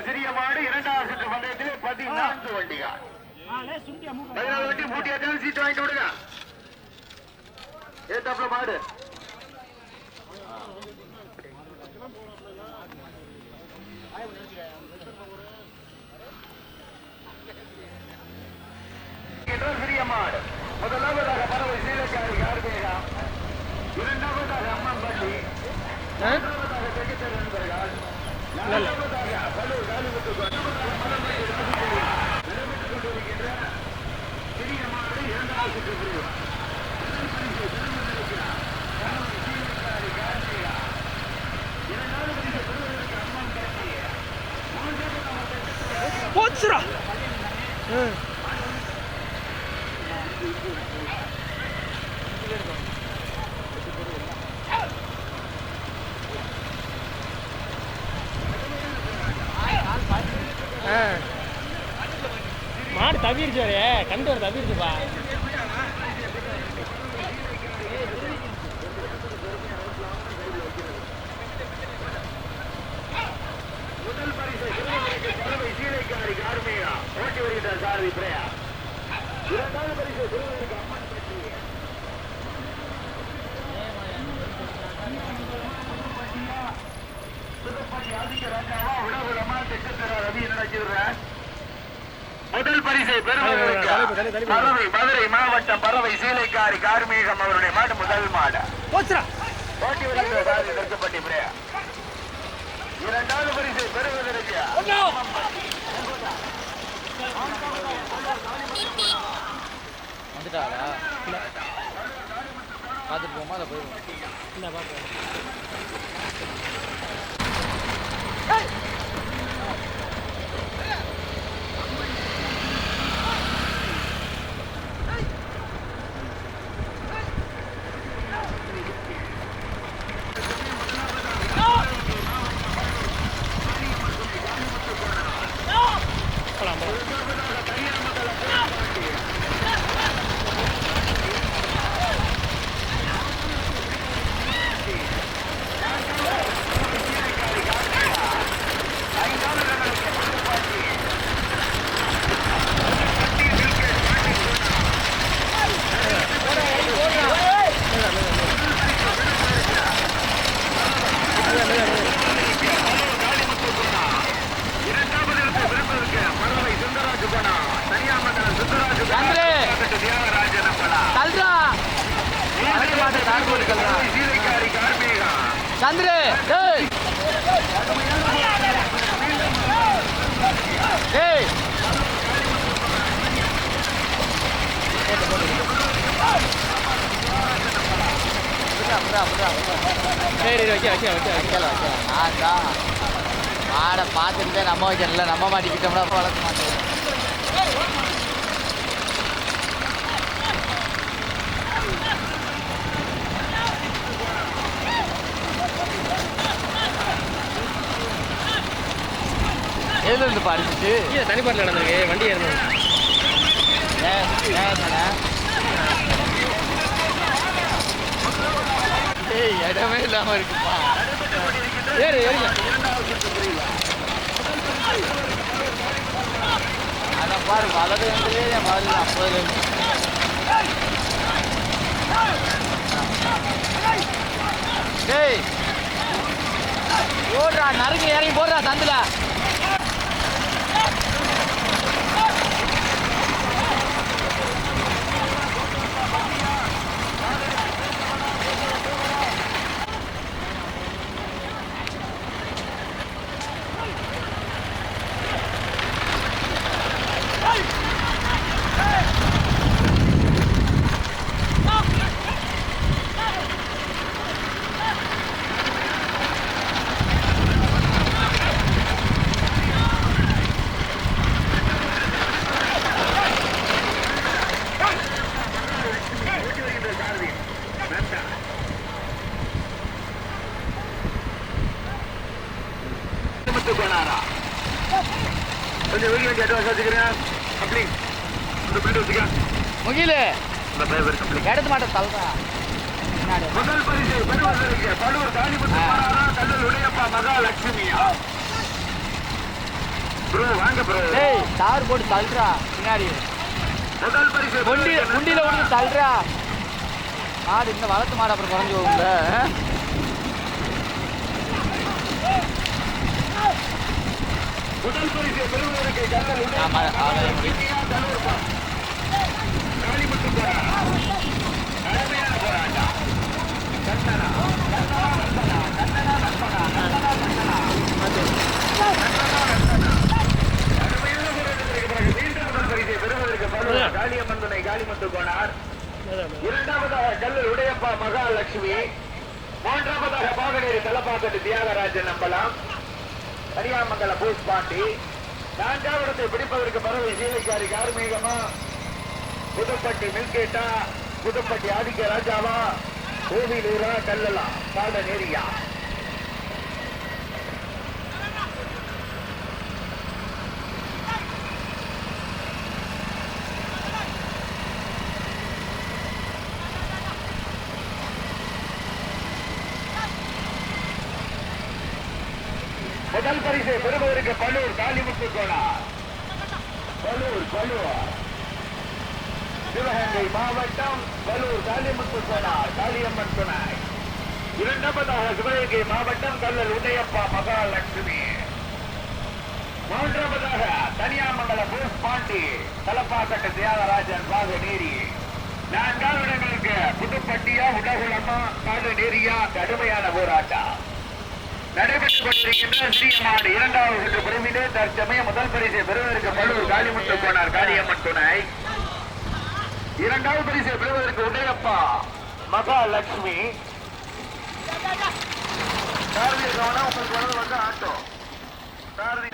சிறிய மாடு இரண்டாவது சுற்று பந்தயத்திலே 14 வண்டிகள். 14 வண்டி மூட்டியாச்சாலும் சீட்டு வாங்கிட்டு விடுங்க. ஏத்தாப்புல மாடு சிறிய மாடு. முதலாவதாக பறவை சீலக்காரி கார்மேகா, இரண்டாவதாக அம்மன்பள்ளி, மூன்றாவதாக தெகித்தர் நண்பர்கள், நான்காவதாக பலூர் காலிமுத்து நடைபெற்றுக் கொண்டிருக்கின்ற சிறிய மாடு இரண்டாவது சுற்று பிரிவு. போச்சுரா மாடு தவிர்ச்சு கண்டு ஒரு தவிர்ச்சுப்பா. முதல் பரிசு பறவை சீலைக்காரி கார்மேகா ஓட்டி வருகின்ற சாரதி பிரயா. இரண்டாவது பரிசு திருவள்ளுவர் அம்மன் பற்றி முதல் பரிசை பெறுவதற்கு மதுரை மாவட்டம் பறவை சீலைக்காரி கார்மேகம் அவருடைய மாடு முதல் மாடு ஓட்டி வருகின்ற சாரதி நெருக்கப்பட்டி பிரயா. இரண்டாவது பரிசை பெறுவதற்கு வந்துட்டாரா பார்த்துட்டு போமா அதை போயிடும். சந்திர சரி மாடை பார்த்துட்டு நம்ம வைக்கல, நம்ம மாட்டிக்கிட்டோம்னா வளர்க்க மாட்டோம். எதுல இருந்து பாடிச்சு தனிப்பாட்டில் நடந்திருக்கு வண்டி ஏறணும். ஏய் இடமே இல்லாம இருக்குப்பா. ஏறு ஏறிங்க. அதான் பாரு வலது வந்து முதல்ல 50 டேய் போடுறா நறுக்கு இறங்கி போடுறா சந்தில. போறாரா? கொஞ்சம் வீடியோ கேட்டு வச்சுக்கிறேன். அப்படி இந்த பில்டு வச்சுக்க. முகிலு இந்த டிரைவர் கம்ப்ளீட். எடுத்து மாட்டேன் தள்ளுறா. முதல் பரிசு பெறுவதற்கு பலூர் காளிமுத்து போறாரா? கல்லூர் உடையப்பா மகாலட்சுமியா? ப்ரோ வாங்க ப்ரோ. டேய் தார் போட்டு தள்ளுறா பின்னாடி. முதல் பரிசு குண்டியில ஒன்று தள்ளுறா. மாடு இந்த வளர்த்து மாடு அப்புறம் குறைஞ்சி போகுங்க. முதல் பரிசு பெறுவதற்கு கல்லூர் உடையப்பா காளிமுத்து போறாரா? அருமையான போராட்டம். கண்ணனா கண்ணனா கண்ணனா கண்ணனா கண்ணனா கண்ணனா கண்ணனா அருமையான போராட்டத்திற்கு பிறகு மீண்டும் முதல் பரிசை பெறுவதற்கு பலூர் காளியம்மன் துணை காளிமுத்து கோனார். இரண்டாவதாக கல்லூர் உடையப்பா மகாலட்சுமி. மூன்றாவதாக பாகனேரி தலப்பாக்கட்டு தியாகராஜன் நம்பலாம் கரியாமங்கல பூஸ் பாண்டி. நான்காவது பிடிப்பதற்கு பறவை சீலைக்காரி கார்மீகமா, புதுப்பட்டி மில்கேட்டா, புதுப்பட்டி ஆதிக்க ராஜாவா, கோவிலூரா, கல்லலா, பாட நேரியா. முதல் பரிசை பெறுவதற்கு பலூர் காளிமுத்து கோனார். பலூர் சிவகங்கை மாவட்டம் பலூர் காளிமுத்து கோனார் காளியம்மன் துணை. இரண்டாவதாக சிவகங்கை மாவட்டம் கல்லல் உடையப்பா மகாலட்சுமி. மூன்றாவதாக தனியாமங்கல பூஸ் பாண்டி தலப்பாக்கட்டு தியாகராஜன் பாகநேரி. நான்காவது இடங்களுக்கு புதுப்பட்டியா உலகுலமா பாகநேரியா. கடுமையான போராட்டம் நடைபெற்றுக் கொண்டிருக்கின்ற சிறிய மாடு இரண்டாவது சுற்று பிரிவிலே தற்சமயம் முதல் பரிசை பெறுவதற்கு பலூர் காளிமுத்து கோனார் காளியம்மன் துணை. இரண்டாவது பரிசை பெறுவதற்கு உடையப்பா மகாலட்சுமி. சாரதி கவனம், உங்களுக்கு வலது வந்து ஆட்டோ சாரதி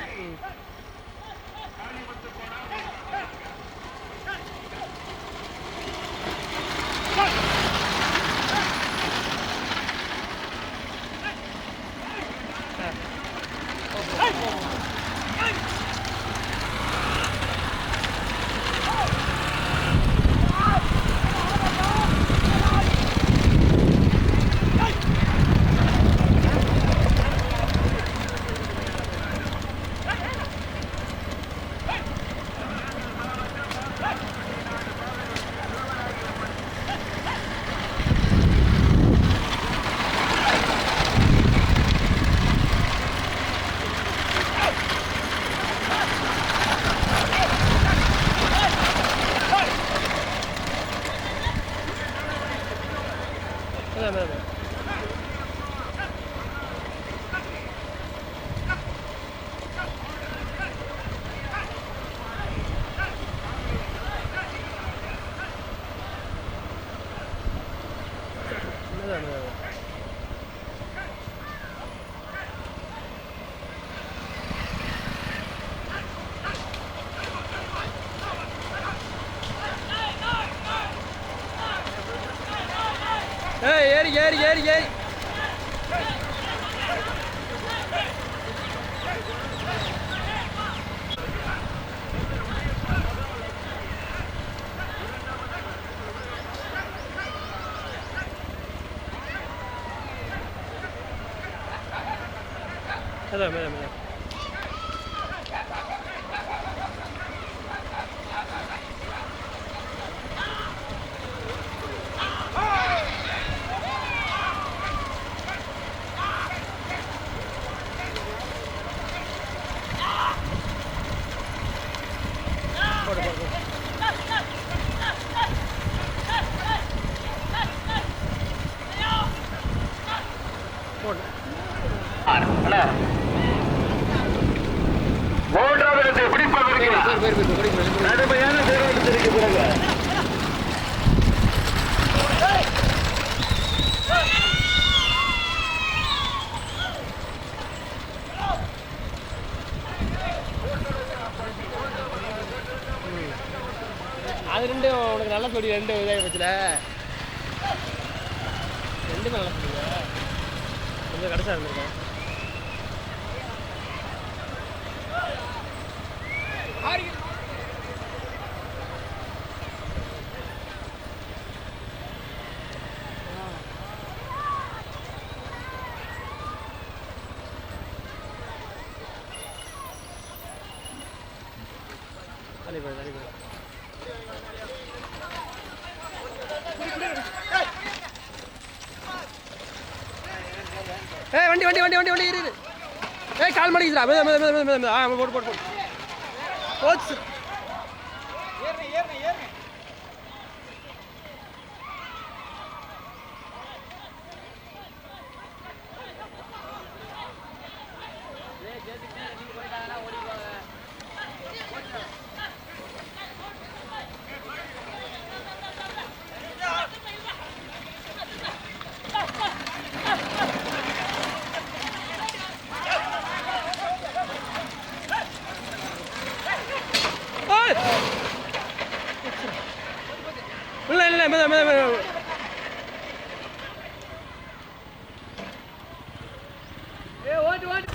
காளிமுத்து கோனார். ஏறி ஏறி ஏறி ஏறி அதான் மேடம் மேடம் மூன்றாவது பிடிப்பதற்கு கடுமையான போராட்டத்திற்கு பிறகு அது ரெண்டு உனக்கு நல்ல சொல்லி ரெண்டு இதாக பட்சல ரெண்டுமே நல்ல சொல்லுங்க கொஞ்சம் கடைசியாக இருந்திருக்கேன் ஏய் வண்டி வண்டி வண்டி வண்டி வண்டி இரு ஏய் கால் மடிக்குதுடா போடு போடு போடு போச்சு இல்லை இல்லை ஓட்டு ஓட்டு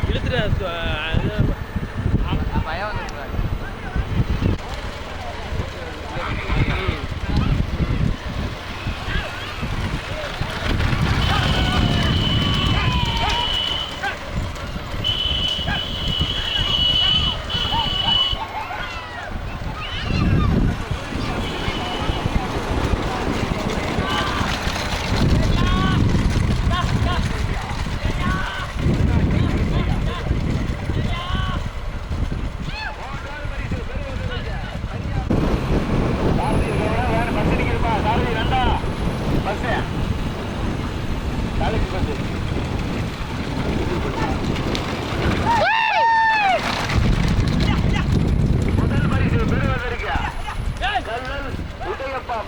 இழுத்துட்டு பயம் வந்துருக்காரு.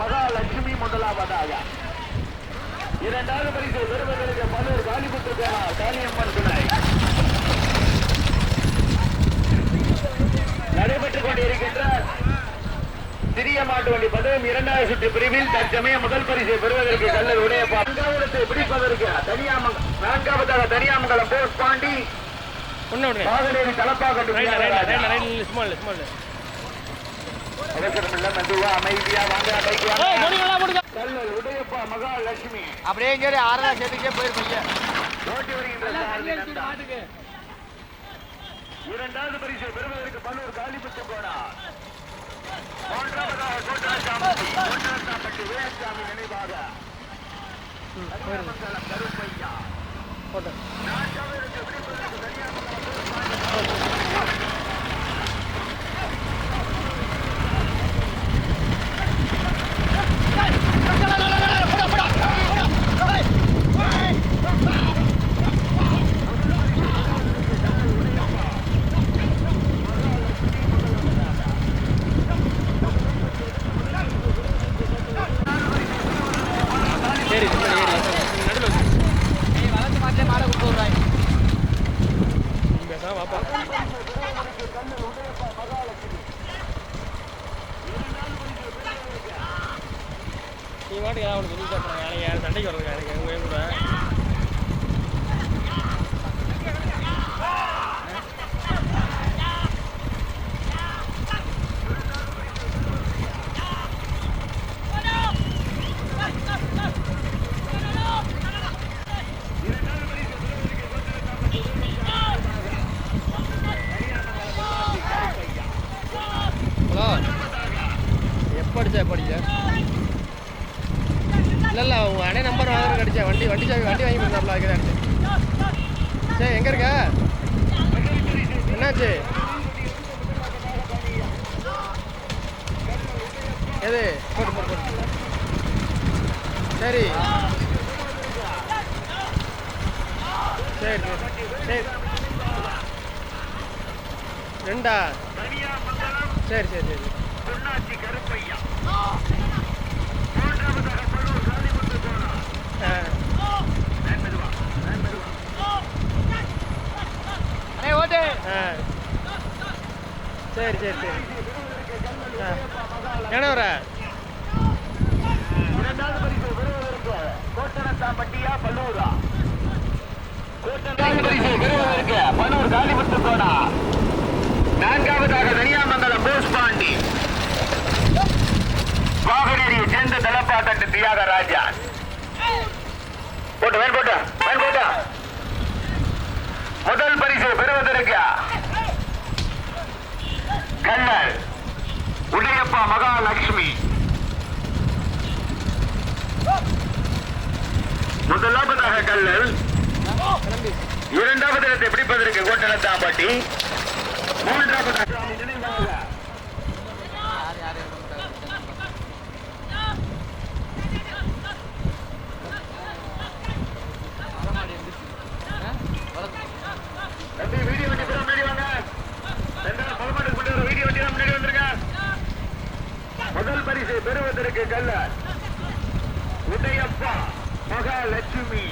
மகாலட்சுமி முதலாவதாக இரண்டாவது பரிசு பெறுவதற்கு பலூர் காலிபுத்து காளியம்மன் துணை நடைபெற்றுக் கொண்டிருக்கின்ற சிறிய மாட்டு வண்டி பந்தயம் இரண்டாவது சுற்று பிரிவில் தற்சமயம் முதல் பரிசை பெறுவதற்கு கல்லர் உடையப்பா நான்காவதத்தை பிடிப்பதற்கு நான்காவதாக தனியாமங்கலம் போஸ் பாண்டி பாகலேவி தலப்பாக்கட்டு அவசரமில்ல மெதுவா அமைதியா வாங்க கல்லர் உடையப்பா மகாலட்சுமி அப்படியே இங்கே ஆறா சேர்த்துக்கே போயிருப்பீங்க. ஓட்டி வருகின்ற இரண்டாவது பரிசை பெறுவதற்கு பல்லூர் காலிபுத்து போனார். மூன்றாவதாக கோட்டராசாம்பட்டி வேலசாமி நினைவாக கருமங்கலம் கருப்பையா நான்காவதற்கு பிடிப்பதற்கு சரி நடுவில் நீ வளர்ந்து மாட்டே மாலை கொடுத்து விட்றாங்க. பேசாம வாப்பா நீ வாட்டுக்கு ஏதாவது ஒன்று சொல்லி சாப்பிட்றாங்க எனக்கு யாரும் சண்டைக்கு வர்றது எனக்கு உங்க கூட படிச்ச இல்லை உங்கள் அண்ணே நம்பர் வாங்க கிடச்சா வண்டி சாவி வண்டி வாங்கி கொடுத்தாப்ல அதுக்கு தான் சரி எங்கே இருக்க என்னாச்சு எது போட்டு சரி சரி சரி ரெண்டா சரி சரி சரி ஓட்டு சரி சரி சரி என்ன வர இரண்டாவது பரிசு பெறுவதற்கு கோட்டரசாம்பட்டியா பனூரா பரிசு பெறுவதற்கு பனூர் காளிமுத்து கோடா. நான்காவதாக தனியாமங்கலம் போஸ் பாண்டி. வாகனேரியை சேர்ந்த தலப்பாக்கட்டு தியாகராஜா. போட்டு வேன் போட்டு வேன் போட்டு. முதல் பரிசு பெறுவதற்கு கண்ணல் உடையப்பா மகாலட்சுமி. முதலாவதாக கல்லல். இரண்டாவது இடத்தை பிடிப்பதற்கு கோட்டனத்தாம்பட்டி. மூன்றாவதாக நினைவாக தம்பி வீடியோ வண்டி பூரா முன்னாடி வாங்க. பலமாட்டுக்கு கொண்டு வர வீடியோ வண்டி முன்னாடி வந்துருங்க. முதல் பரிசை பெறுவதற்கு கல்லர் உடையப்பா மகாலட்சுமி.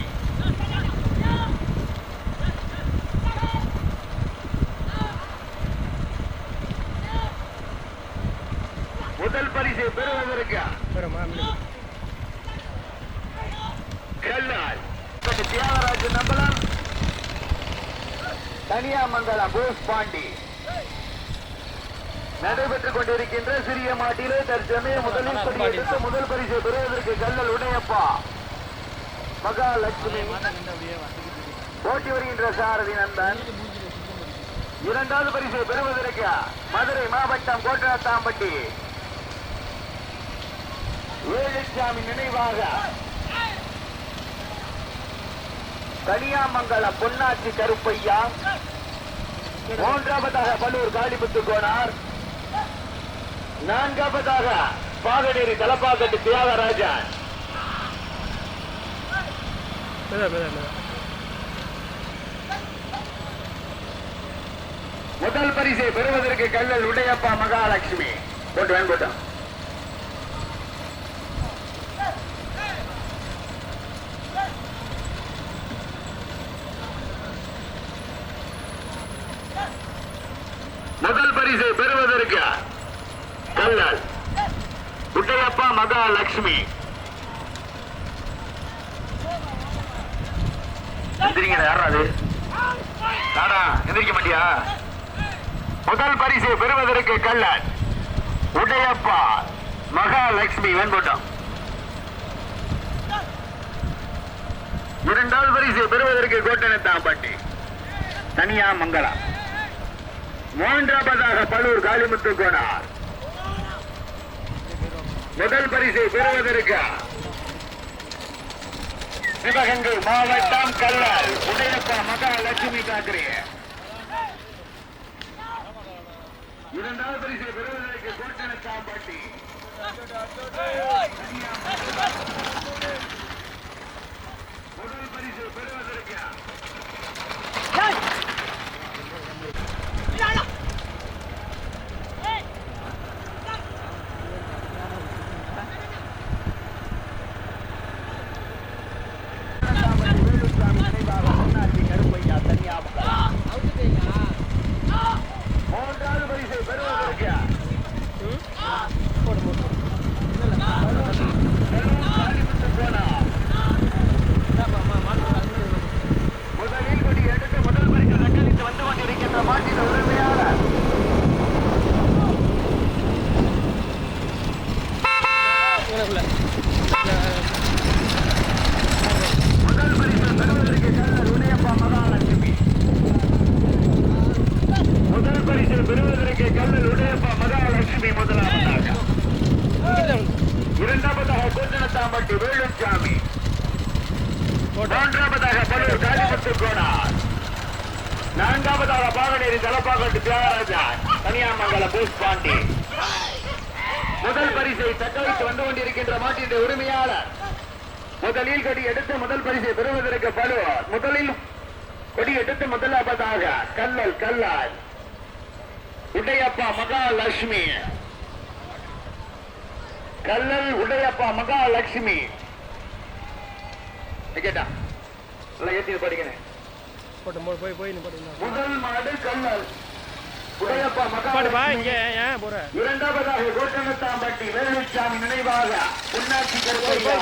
முதல் பரிசை பெறுவதற்கு கல்லால் தியாகராஜன் நம்பலம் தனியாமங்கலம் போஸ் பாண்டி. நடைபெற்றுக் கொண்டிருக்கின்ற சிறிய மாட்டிலே தற்சமயம் முதல் பரிசை பெறுவதற்கு கல்லல் உடையப்பா மகாலட்சுமி போட்டி வருகின்ற சாரதி நந்தன். இரண்டாவது பரிசை பெறுவதற்கு மதுரை மாவட்டம் கோட்டனத்தாம்பட்டி வேலுச்சாமி நினைவாக கனியாமங்கலம் பொன்னாச்சி கருப்பையா. மூன்றாவதாக பல்லூர் காளிமுத்து கோனார். நான்காவதாக பாகனேரி தலப்பாக்கட்டு தியாகராஜன். முதல் பரிசை பெறுவதற்கு கல்லல் உடையப்பா மகாலட்சுமி. போட்டு வேன் போட்டோம். முதல் பரிசை பெறுவதற்கு கல்லல் உடையப்பா மகாலட்சுமி. யாராது எந்திரிக்க மாட்டியா? முதல் பரிசை பெறுவதற்கு கல்லல் உடையப்பா மகாலட்சுமி வெண்போட்டம். இரண்டாவது பரிசை பெறுவதற்கு கோட்டனத்தாம்பட்டி தனியாமங்கலம். மூன்றாவதாக பல்லூர் காளிமுத்து கோனார். முதல் பரிசை பெறுவதற்கு சிவகங்கை மாவட்டம் கல்லல் உடையப்பா மகாலட்சுமி காக்கிரே. இரண்டாவது பரிசை பெறுவதற்கு கோட்டனத்தாம்பட்டி முதல் பரிசை பெறுவதற்கு மூன்றாவது பரிசை பெறுவதற்கு முதலில் கொடி எடுத்து முதல் பரிசு தக்கரித்து வந்து கொண்டிருக்கின்ற மாட்டின் உரிமையாளர் முதல் பரிசு பெறுவதற்கு கல்லல் உடையப்பா மகாலட்சுமி. முதல் பரிசு பெறுவதற்கு கல்லல் உடையப்பா மகாலட்சுமி முதலாவதாக. இரண்டாவதாக கோட்டனத்தாம்பட்டி வேலுச்சாமி. மூன்றாவதாக பல்லூர் காளிமுத்து கோனார். நான்காவதாக பாகனேரி தலப்பாக்கட்டு தியாகராஜா தனியாமங்கலம் போஸ் பாண்டி. முதல் பரிசை தக்கவைத்து வந்து கொண்டிருக்கின்ற மாட்டின் உரிமையாளர் முதலில் கொடி எடுத்து முதல் பரிசை பெறுவதற்கு பல்லூர். முதலில் கொடி எடுத்து முதலாவதாக கல்லல் கல்லால் உடையப்பா மகாலட்சுமி. கல்லல் உடையப்பா மகாலட்சுமி. கேட்டா ஏற்றி படிக்கிறேன். முதல் மாடு கல்லல் உடையப்பா மகாலட்சுமி. இரண்டாவதாக கோட்டனத்தாம்பட்டி வேலுச்சாமி நினைவாக பொன்னாச்சி கருப்பையா.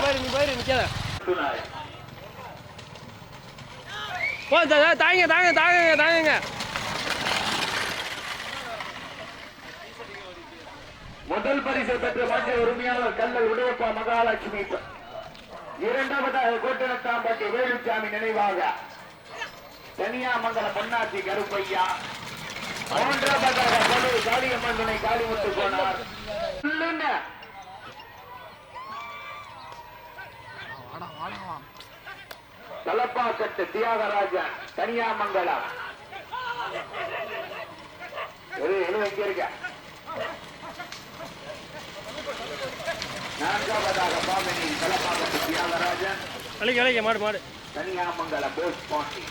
தாங்க தாங்க தாங்க தாங்க. முதல் பரிசு பெற்ற மாற்ற உரிமையாளர் கல்லல் உடையப்பா மகாலட்சுமி. இரண்டாவதாக கோட்டனத்தாம்பட்டி வேலுச்சாமி நினைவாக தனியாமங்கலம் பொன்னாச்சி கருப்பையா. மூன்றாவதாக பல்லூர் காளியம்மன் துணை காளிமுத்து போனார். தலப்பாக்கட்டு தியாகராஜன் தனியாமங்கலம். எங்க இருக்க? நான்காவதாக பாமினி தலப்பாக்கட்டு தியாகராஜன் மாடு மாடு தனியாமங்கலம் போஸ் பாண்டி.